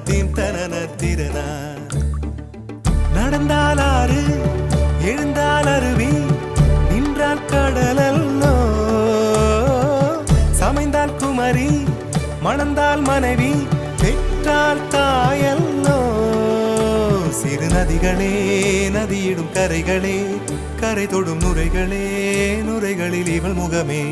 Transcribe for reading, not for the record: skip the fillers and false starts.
Theme தனன திறனா. நடந்தால் ஆறு எழுந்தால் அருவி நின்றால் கடலல்லோ. சமைந்தால் குமரி மணந்தால் மனைவி பெற்றால் தாயல்லோ. சிறு நதிகளே நதியிடும் கரைகளே கரை தொடும் நுரைகளே நுரைகளில் இவள் முகமே.